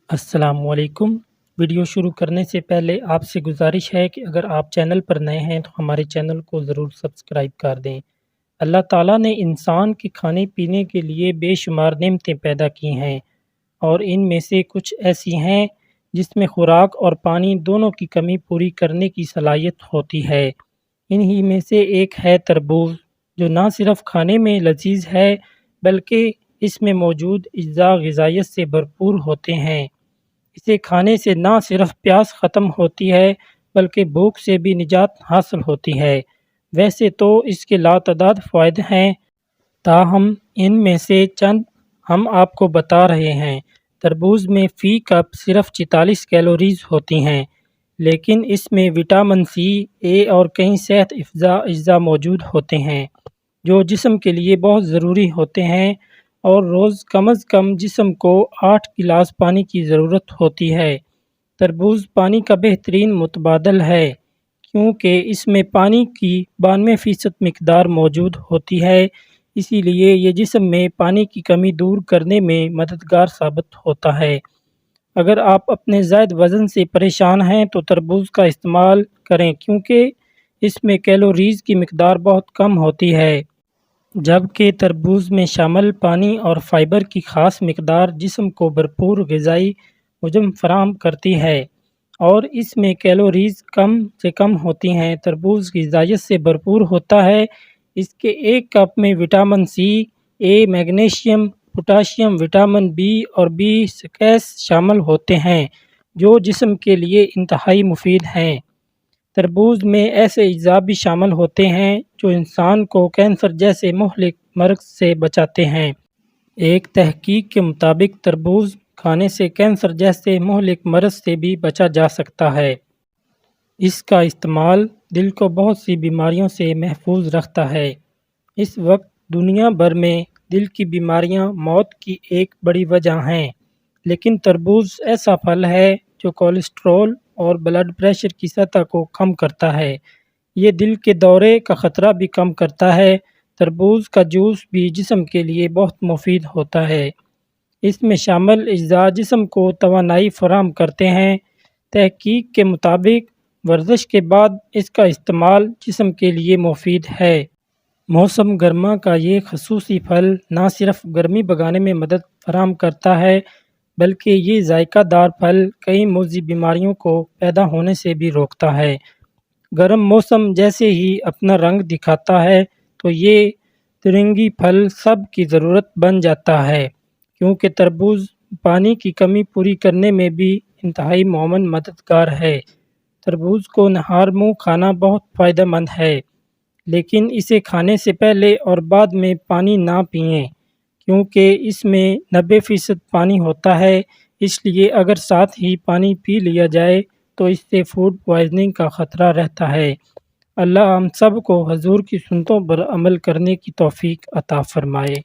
السلام علیکم۔ ویڈیو شروع کرنے سے پہلے آپ سے گزارش ہے کہ اگر آپ چینل پر نئے ہیں تو ہمارے چینل کو ضرور سبسکرائب کر دیں۔ اللہ تعالیٰ نے انسان کے کھانے پینے کے لیے بے شمار نعمتیں پیدا کی ہیں، اور ان میں سے کچھ ایسی ہیں جس میں خوراک اور پانی دونوں کی کمی پوری کرنے کی صلاحیت ہوتی ہے۔ انہی میں سے ایک ہے تربوز، جو نہ صرف کھانے میں لذیذ ہے بلکہ اس میں موجود اجزاء غذائیت سے بھرپور ہوتے ہیں۔ اسے کھانے سے نہ صرف پیاس ختم ہوتی ہے بلکہ بھوک سے بھی نجات حاصل ہوتی ہے۔ ویسے تو اس کے لاتعداد فوائد ہیں، تاہم ان میں سے چند ہم آپ کو بتا رہے ہیں۔ تربوز میں فی کپ صرف 44 کیلوریز ہوتی ہیں، لیکن اس میں وٹامن سی، اے اور کئی صحت افزا اجزاء موجود ہوتے ہیں جو جسم کے لیے بہت ضروری ہوتے ہیں، اور روز کم از کم جسم کو 8 گلاس پانی کی ضرورت ہوتی ہے۔ تربوز پانی کا بہترین متبادل ہے، کیونکہ اس میں پانی کی 92% مقدار موجود ہوتی ہے، اسی لیے یہ جسم میں پانی کی کمی دور کرنے میں مددگار ثابت ہوتا ہے۔ اگر آپ اپنے زائد وزن سے پریشان ہیں تو تربوز کا استعمال کریں، کیونکہ اس میں کیلوریز کی مقدار بہت کم ہوتی ہے، جبکہ تربوز میں شامل پانی اور فائبر کی خاص مقدار جسم کو بھرپور غذائی حجم فراہم کرتی ہے، اور اس میں کیلوریز کم سے کم ہوتی ہیں۔ تربوز غذائیت سے بھرپور ہوتا ہے۔ اس کے ایک کپ میں وٹامن سی، اے، میگنیشیم، پوٹاشیم، وٹامن بی اور بی6 شامل ہوتے ہیں، جو جسم کے لیے انتہائی مفید ہیں۔ تربوز میں ایسے اجزاء بھی شامل ہوتے ہیں جو انسان کو کینسر جیسے مہلک مرض سے بچاتے ہیں۔ ایک تحقیق کے مطابق تربوز کھانے سے کینسر جیسے مہلک مرض سے بھی بچا جا سکتا ہے۔ اس کا استعمال دل کو بہت سی بیماریوں سے محفوظ رکھتا ہے۔ اس وقت دنیا بھر میں دل کی بیماریاں موت کی ایک بڑی وجہ ہیں، لیکن تربوز ایسا پھل ہے جو کولیسٹرول اور بلڈ پریشر کی سطح کو کم کرتا ہے۔ یہ دل کے دورے کا خطرہ بھی کم کرتا ہے۔ تربوز کا جوس بھی جسم کے لیے بہت مفید ہوتا ہے۔ اس میں شامل اجزاء جسم کو توانائی فراہم کرتے ہیں۔ تحقیق کے مطابق ورزش کے بعد اس کا استعمال جسم کے لیے مفید ہے۔ موسم گرما کا یہ خصوصی پھل نہ صرف گرمی بھگانے میں مدد فراہم کرتا ہے بلکہ یہ ذائقہ دار پھل کئی مضر بیماریوں کو پیدا ہونے سے بھی روکتا ہے۔ گرم موسم جیسے ہی اپنا رنگ دکھاتا ہے تو یہ ترنگی پھل سب کی ضرورت بن جاتا ہے، کیونکہ تربوز پانی کی کمی پوری کرنے میں بھی انتہائی معاون مددگار ہے۔ تربوز کو نہار منہ کھانا بہت فائدہ مند ہے، لیکن اسے کھانے سے پہلے اور بعد میں پانی نہ پئیں، کیونکہ اس میں 90% پانی ہوتا ہے۔ اس لیے اگر ساتھ ہی پانی پی لیا جائے تو اس سے فوڈ پوائزننگ کا خطرہ رہتا ہے۔ اللہ ہم سب کو حضور کی سنتوں پر عمل کرنے کی توفیق عطا فرمائے۔